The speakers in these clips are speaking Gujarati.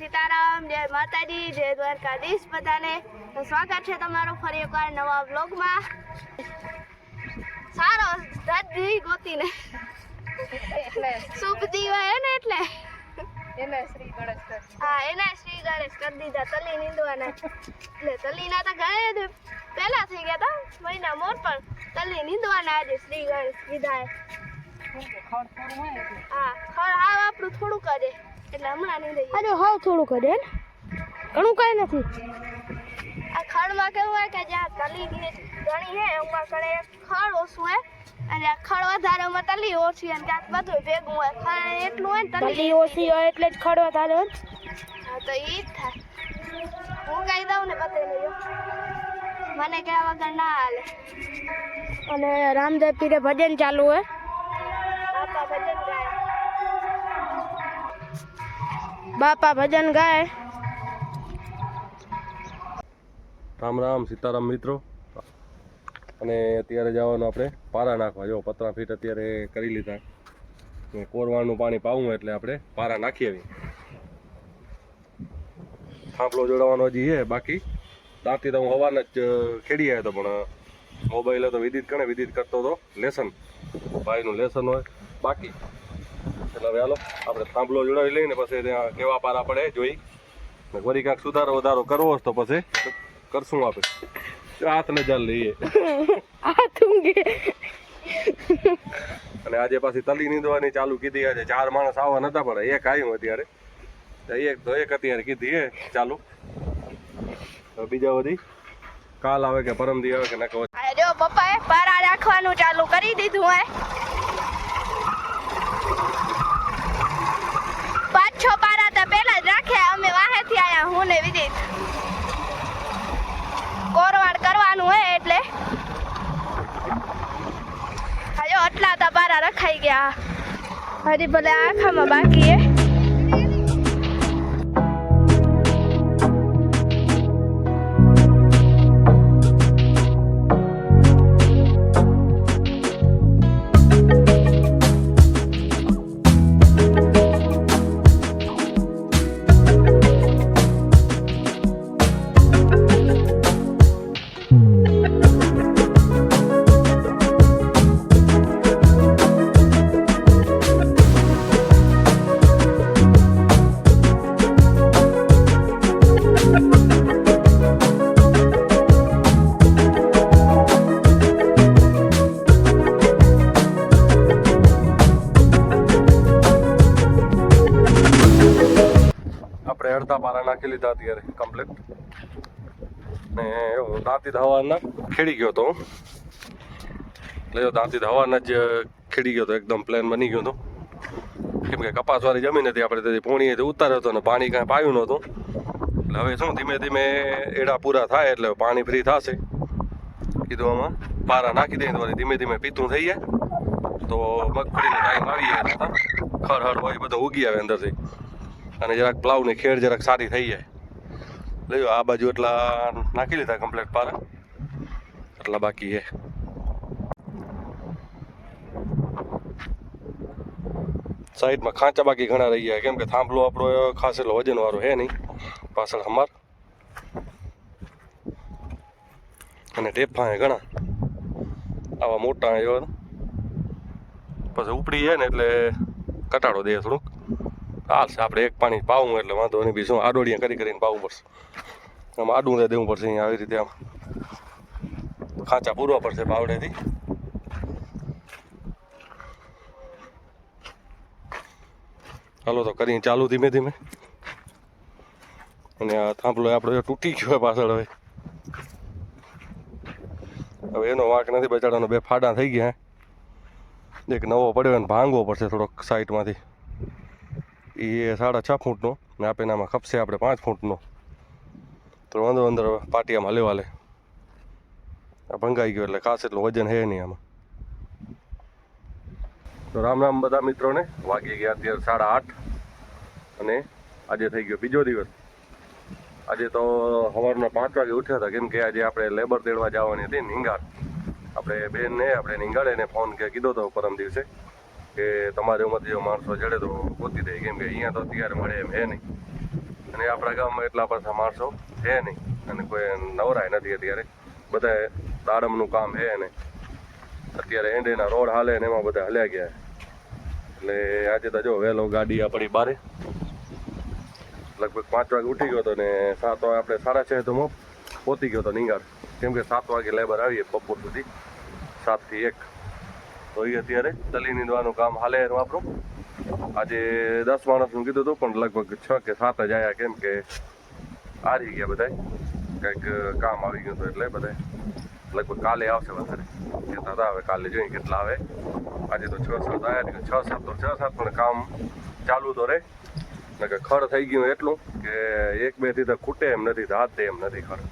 સીતારામ, જય માતાજી, જય દ્વારકાધીશ બધાને. તો સ્વાગત છે તમારું ફરી એકવાર નવા વ્લોગમાં. સારો દાદી ગોતીને એટલે શુભ દીવા હે ને એટલે એને શ્રી ગણેશ કરી દીધા. તલી નીંદવાના એટલે તલીના તો ઘરે પહેલા થઈ ગયા હતા મહિના મોર, પણ તલી નીંદવાના આજે શ્રી ગણેશ કીધા હે. હા, ખડ હાવ આપણું થોડુંક જ એટલે હમણાં નીંદાઈ. અરે હાવ થોડુંક જ હે ને, ઘણું કઈ નથી. આ ખડમાં કેવું હોય કે જ્યાં તલી ઘણી હે એમાં કણે ખડ ઓછું હે અને આ ખડ વધારે માં તલી ઓછી અને ક્યાંક બધું ભેગું હોય. ખડ એટલું હોય ને તલી ઓછી હોય એટલે જ ખડ વધારે હોય. હા તો ઈ જ થાય. હું કહી દઉં ને બધે લઈ મને કહેવા વગર ના હાલે. અને રામદેવ પીરે ભજન ચાલુ હે. બાપા ભજન ગાય, બાપા ભજન ગાય. રામ રામ સીતારામ મિત્રો. અને અત્યારે જવાનું આપણે પારા નાખવા. જો 15 ફીટ અત્યારે કરી લીધા. કોરવાળનું પાણી પાવું એટલે આપણે પારા નાખી આવી. થાંભલો જોડવાનો હજી છે બાકી. ત્યાંથી તો હું સવારના જ ખેડી આવ્યો હતો, પણ મોબાઈલ હતો વિદિત કરતો હતો લેસન, ભાઈનું લેસન હોય બાકી. એટલે હવે હાલો આપણે થાંભલો જોડાવી લઈને પછી ત્યાં કેવા પારા પડે જોઈ. વળી કાંઈક સુધારો વધારો કરવો હશે તો પછી કરશું આપણે. હાથને જાલ લઈએ અને આજે પાછી તલી નીંદવાની ચાલુ કીધી. આજે 4 માણસ આવવા નતા પડે, એક આવ્યું અત્યારે, એક અત્યારે કીધી એ ચાલુ. બીજા બધી કાલ આવે કે પરમદી આવે કે નકો. જો પપ્પાએ પારા રાખવાનું ચાલુ કરી દીધું હે. 5-6 પારા તો પહેલા જ રાખ્યા અમે વાહેથી આયા, હું ને વિદિત. કોરવાડ કરવાનું હે એટલે હજો આટલા તો પારા રખાઈ ગયા. હજી ભલે આખામાં બાકી હે. અડધા પારા નાખી લીધા અત્યારે કમ્પ્લીટ. ને દાંતી હવાના ખેડી ગયો હતો. એટલે દાંતી હવાના જ ખેડી ગયો હતો, એકદમ પ્લેન બની ગયો હતો. કેમ કે કપાસવાળી જમીન હતી આપણે, તેથી પોણીએથી ઉતાર્યો હતો ને પાણી કાંઈ પાયું નહોતું. એટલે હવે શું ધીમે ધીમે એડા પૂરા થાય એટલે પાણી ફ્રી થશે. કીધું આમાં પારા નાખી દઈએ તો ધીમે ધીમે પીતું થઈ જાય તો મગફળીનો ટાઈમ આવી જાય. ખડ હોય બધો ઉગી આવે અંદરથી અને જરાક પ્લાવની ખેડ જરાક સારી થઈ જાય. લેજો આ બાજુ એટલા નાખી લીધા કમ્પ્લીટ પારા, એટલા બાકી છે. સાઈડમાં ખાંચા બાકી ઘણા રહી ગયા, કેમ કે થાંભલો આપણો ખાસ એટલો વજનવાળો છે નહીં. પાછળ હમાર અને ટેફા છે ઘણા આવા મોટા. એવા પછી ઉપડી જાય ને એટલે કટાડો દે થોડુંક. હાલશે આપણે એક પાણી પાવું એટલે વાંધો નહીં. બી શું આડોડિયા કરીને પાવું પડશે. આમ આડું દેવું પડશે અહીંયા આવી રીતે. આમ ખાંચા પૂરવા પડશે પાવડેથી. હાલો તો કરીને ચાલુ ધીમે ધીમે. અને આ થાંભલો આપણો તૂટી ગયો પાછળ. હવે એનો વાંક નથી બચાડાનો, 2 ફાડા થઈ ગયા. એક નવો પડ્યો ને ભાંગવો પડશે થોડોક સાઈડમાંથી. એ 6.5 ફૂટનો ને આપે આમાં ખપશે આપણે 5 ફૂટનો. તો વાંધો અંદર પાટિયામાં લેવા લે. આ ભંગાઈ ગયો એટલે ખાસ એટલું વજન છે નહીં આમાં. તો રામ રામ બધા મિત્રોને. વાગી ગયા અત્યારે 8:30 અને આજે થઈ ગયો બીજો દિવસ. આજે તો સવારના 5 વાગે ઉઠ્યા હતા, કેમ કે આજે આપણે લેબર તેડવા જવાની હતી નિંગાળ. આપણે બેનને આપણે નિંગાળે ફોન કીધો હતો પરમ દિવસે કે તમારી ઉંમર જેવો માણસો જડે તો ગોતી દે, કેમ કે અહીંયા તો અત્યારે મળે એમ હે નહીં. અને આપણા ગામમાં એટલા પાછા માણસો છે નહીં અને કોઈ નવરાય નથી અત્યારે. બધા દાડમનું કામ છે ને અત્યારે એંડેના રોડ હાલે ને એમાં બધા હલ્યા ગયા. એટલે આજે તો જો વહેલો ગાડી આપણી બારે લગભગ 5 વાગે ઉઠી ગયો હતો ને 7 વાગે આપણે 6:30 તો પહોંચી ગયો હતો નીંગાળ. કેમ કે 7 વાગે લેબર આવીએ બપોર સુધી 7 થી 1. તો એ અત્યારે તલી નીંદવાનું કામ હાલે એનું આપણું. આજે 10 માણસનું કીધું હતું પણ લગભગ 6 કે 7 જ આવ્યા. કેમ કે હારી ગયા બધા, કંઈક કામ આવી ગયું હતું એટલે બધા લગભગ કાલે આવશે વધારે કહેતા હતા. હવે કાલે જોઈએ કેટલા આવે. આજે તો 6-7 આવ્યા. 6-7 પણ કામ ચાલુ તો રહે. કે ખડ થઈ ગયું એટલું કે 1-2 થી તો ખૂટે એમ નથી, હાથ દે એમ નથી ખડ.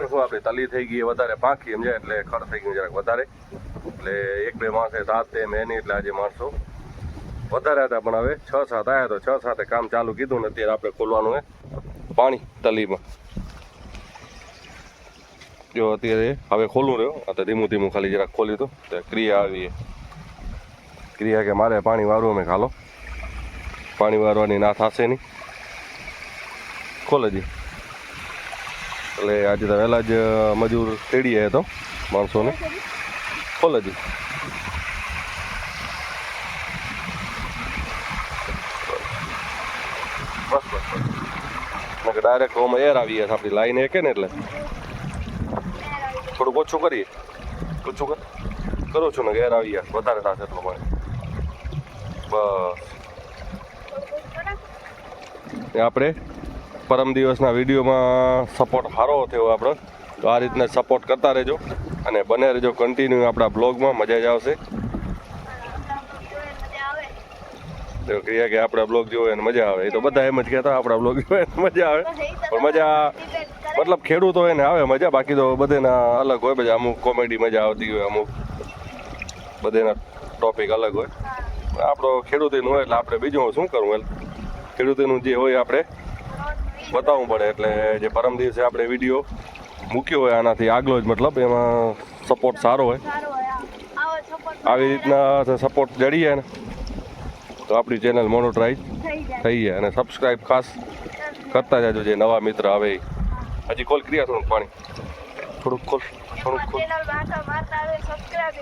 શું આપણી તલી થઈ ગઈ વધારે પાંખી એમ જાય એટલે ખડ થઈ ગયું જરાક વધારે. એટલે 1-2 માણસે હાથ દે એમ એની એટલે આજે માણસો વધારે હતા. પણ હવે 6-7 આવ્યા તો 6-7 કામ ચાલુ કીધું ને અત્યારે આપણે ખોલવાનું હે પાણી તલીમાં. જો અત્યારે હવે ખોલું રહ્યો આ તો ધીમું ધીમું ખાલી જરાક ખોલી દો. ક્રિયા આવી ક્રિયા કે મારે પાણી વારવું અમે ખાલો પાણી વારવાની ના થશે નહીં. ખોલે જી એટલે આજે તો વહેલા જ મજૂર તેડીએ તો માણસોને. ખોલે જી બસ બસ ડાયરેક્ટ ઓમાં એર આવી જાય આપણી લાઈન એકે ને એટલે થોડુંક ઓછું કરીએ. ઓછું કરું છું ને એર આવી જાય વધારે થશે એટલું પાણી. બસ આપણે પરમ દિવસના વિડીયોમાં સપોર્ટ સારો થયો આપણો. તો આ રીતના સપોર્ટ કરતા રહેજો અને બને રહેજો કન્ટિન્યુ આપણા બ્લોગમાં. મજા જ આવશે. તો કહીએ કે આપણા બ્લોગ જોવે ને મજા આવે. એ તો બધા એમ જ કહેતા આપણા બ્લોગ જોવે ને મજા આવે. પણ મજા મતલબ ખેડૂતો એને આવે મજા. બાકી તો બધાના અલગ હોય. બધા અમુક કોમેડી મજા આવતી હોય, અમુક બધાના ટોપિક અલગ હોય. આપણો ખેડૂતીનું હોય એટલે આપણે બીજું શું કરવું એટલે ખેડૂતીનું જે હોય આપણે બતાવવું પડે. એટલે જે પરમ દિવસે આપણે વિડીયો મૂક્યો હોય આનાથી આગલો જ મતલબ એમાં સપોર્ટ સારો હોય. આવી રીતના સપોર્ટ જડી જાય ને તો આપણી ચેનલ મોનોટાઈઝ થઈ જાય. અને સબસ્ક્રાઈબ ખાસ કરતા જાજો જે નવા મિત્ર આવે. હજી કોલ ક્રિયા થોડુંક પાણી થોડુંક ખોલ થોડુંક ખોલ.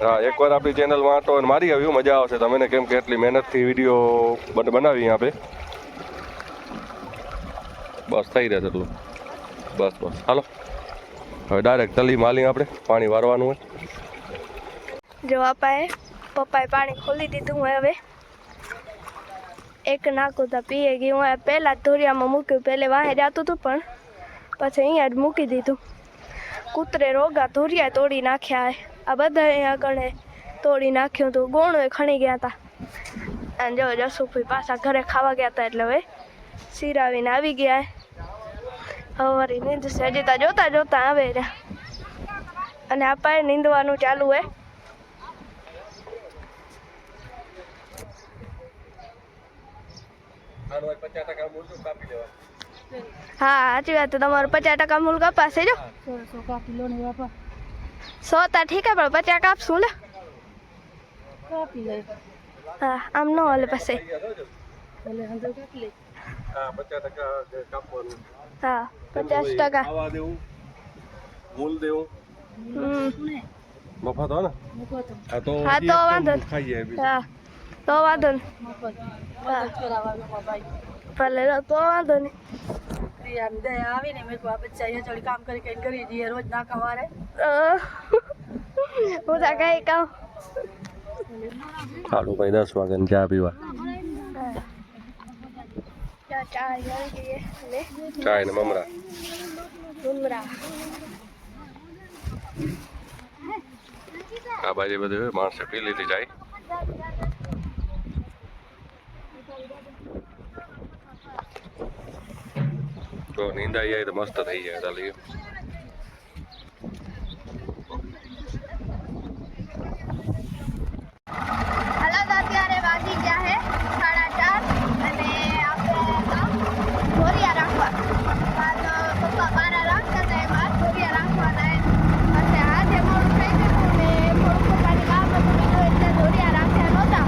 હા એકવાર આપણી ચેનલમાં આટો મારી આવ્યું મજા આવશે તમને. કેમ કે એટલી મહેનતથી વિડીયો બનાવી આપણે. બસ થઈ રહેશે એટલું. બસ બસ હાલો હવે ડાયરેક્ટ તલી માલી આપણે પાણી વારવાનું હોય. જો પપ્પાએ પાણી ખોલી દીધું હોય. હવે એક નાખું તો પીએ ગયું હોય. પહેલાં જ ધોરિયામાં મૂક્યું. પહેલે વાહે જતું હતું પણ પછી અહીંયા જ મૂકી દીધું. કૂતરે રોગા ધોરિયા તોડી નાખ્યા. આ બધા અહીંયા કણે તોડી નાખ્યું હતું. ગોણું ખણી ગયા હતા. અને જો જસુભાઈ પાછા ઘરે ખાવા ગયા હતા એટલે હવે સિરાવીને આવી ગયા. હવારી નીંદશે હજી તો જોતા જોતા આવે રહ્યા. અને આપણે નીંદવાનું ચાલુ હોય. હા સાચી વાત. તમારું 50% મૂળ કપાશે. જો 100 તા ઠીક હે પણ 50 કાપશું લે. હા આમ ન હાલે પછી. હા 50% મફત હો ને. હા તો વાંધો હા તો વાંધો નહીં. ભલે તો વાંધો નહીં. આવીને મેં કહું બચ્ચા થોડી કામ કરી દઈએ રોજ ના કવારે. હું તો કઈ કામ હાલો ભાઈ 10 વાગે ચા પીવા. ચાય ને મમરા. આ બાજુ બધું માણસે પી લીધી ચાય. તો નીંદાઈ જાય તો મસ્ત થઈ જાય. ચાલી હાલો તો અત્યારે વાગી ગયા હે 4:30 અને આપણે ધોરિયા રાખવા. તો પપ્પા બારા રાખતા હતા એમાં ધોરિયા રાખવાના. પછી આજે મોડું થઈ ગયું ને થોડું પપ્પાની કામ હતું બીજું એટલે ધોરિયા રાખ્યા નહોતા.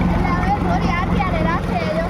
એટલે હવે ધોરિયા અત્યારે રાખે. જો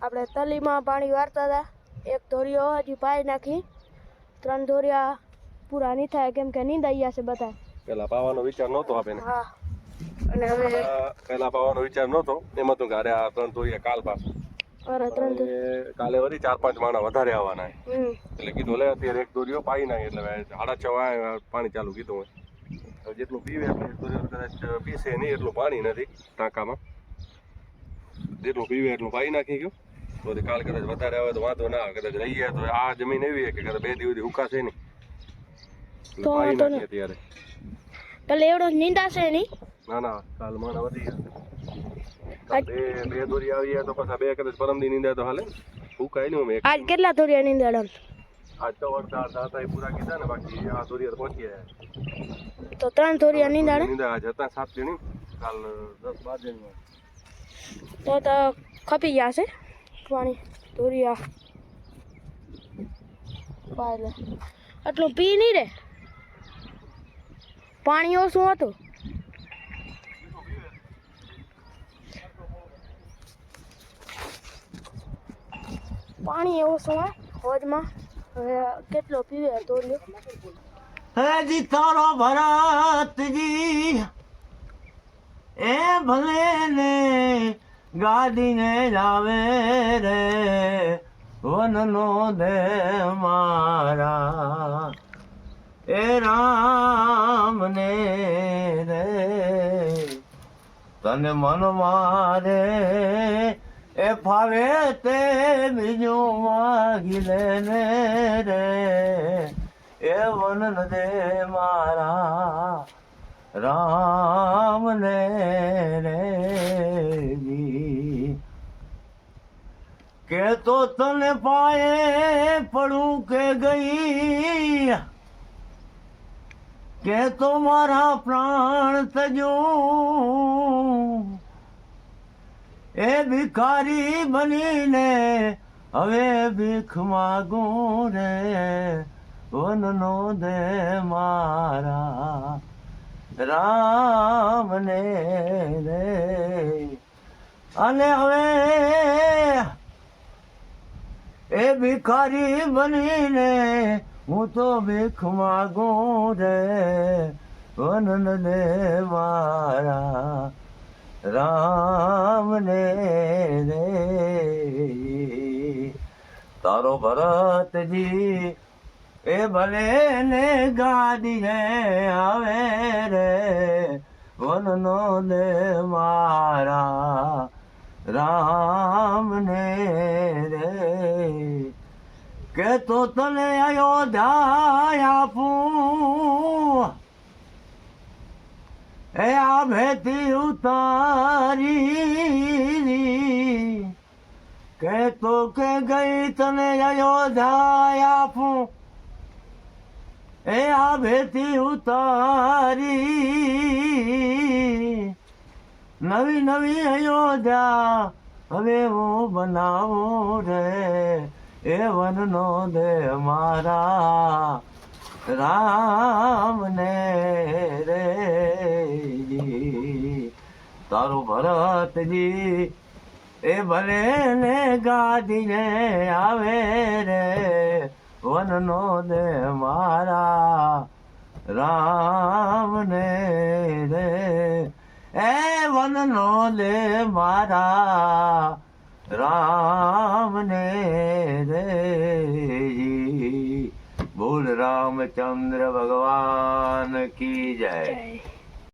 આપણે તલીમાં પાણી વારતા હતા. એક ધોરિયો હજી પાઈ નાખી. 3 ધોરિયા પૂરા નહીં થાય કેમ કે નીંદાઈ ગયા છે બધા. પેલા પાવાનો વિચાર નહોતો આપણે. હા અને હવે પેલા પાવાનો વિચાર નહોતો એમાં તો ઘરે આ 3 ધોરિયા કાલ પાછું. અરે 3 કાલે વળી 4-5 માણા વધારે આવવાના એટલે કીધું લે અત્યારે એક દોરીઓ પાઈ નાખી એટલે 6:30 પાણી ચાલુ કીધું હોય. જેટલું પીવે એટલું એક દોરીઓ કદાચ પીસે નહીં એટલું પાણી નથી ટાંકામાં. જેટલું પીવે એટલું પાઈ નાખી ગયું. તો કાલ કદાચ વધારે આવે તો વાંધો ના આવે. કદાચ રહી જાય તો આ જમીન એવી કે કદાચ 2 દિવસ સુધી ઉકાશે નહીં એટલે પાઈ નાખીએ ત્યારે. એટલે એવડો નીંદાશે નહીં. ના ના કાલ માણા વધી ગયા. બે દોરી આવી ગયા તો પછી 2 કદાચ પરમદી નીંદાય તો હાલે. ઉકાય નહીં અમે. આજ કેટલા ધોરિયા નીંદાડા? આજ તો વરસાદ દાતા પૂરા કીધા ને બાકી આ દોરિયા પહોંચી ગયા. તો 3 ધોરિયા નીંદાડા. નીંદા આજ હતા 7 જણી. કાલ 10-12 જણી. તો ખપી ગયા છે પાણી ધોરિયા પાયલે. આટલું પી નહીં રે. પાણી ઓછું હતું. પાણી ઓછું હોય હોજમાં. હવે કેટલો પીવે ધોરિયો? જી તારો ભરતજી એ ભલે ને ગાડી ને લાવે રે વનનો દે મારા એ રામ ને રે તને મન મારે એ ફાવે તે બીજું માગી લે ને રે એ વન દે મારા રામ ને રે કે તો તને પાયે પડું કે ગઈ કે તો મારા પ્રાણ તજું એ ભિખારી બનીને હવે ભીખ માગું રે વનનો દે મારા રામ ને રે અને હવે એ ભિખારી બનીને હું તો ભીખ માગું રે વનન દે મારા રામ ને રે તારો ભરતજી એ ભલે ને ગાડી ને આવે રે વનનો દે મારા રામ ને રે કે તો તને અયોધ્યા આપું એ આ ભેતી ઉતારી કે તો કે ગઈ તને અયોધ્યા આપું એ આ ભેતી ઉતારી નવી નવી અયોધ્યા હવે હું બનાવું રે એ વનનો દે મારા રામ ને રે તારો ભરતજી એ ભલે ને ગાડી ને આવે રે વનનો દે મારા રામ ને રે એ વનનો દે મારા રામ ને રે બોલ રામચંદ્ર ભગવાન की जय।